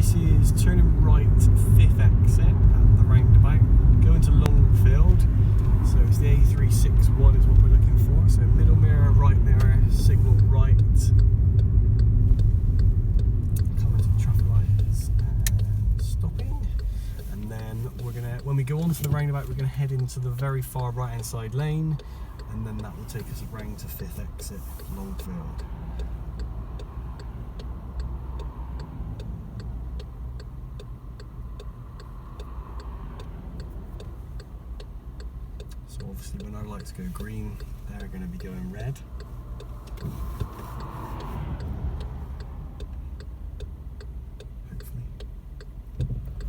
this is turning right, 5th exit at the roundabout, going to Longfield. So it's the A361 is what we're looking for. So middle mirror, right mirror, signal right. Coming to the traffic lights and stopping. And then we're gonna, when we go onto the roundabout, we're gonna head into the very far right hand side lane, and then that will take us around to 5th exit, Longfield. So obviously when our lights go green, they're going to be going red. Hopefully.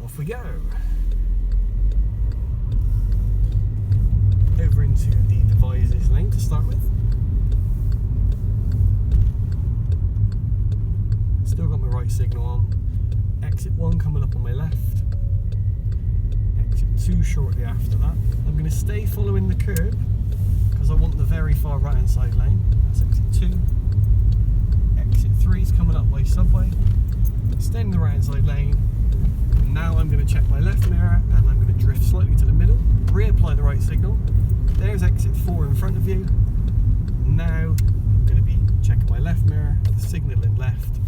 Off we go. Over into the devices lane to start with. Still got my right signal on. Exit 1 coming up on my left. Exit 2 shortly after that. I'm going to stay following the curb because I want the very far right hand side lane. That's exit 2. Exit 3 is coming up by subway. Staying in the right hand side lane. Now I'm going to check my left mirror and I'm going to drift slightly to the middle, reapply the right signal. There's exit 4 in front of you. Now I'm going to be checking my left mirror, signaling left,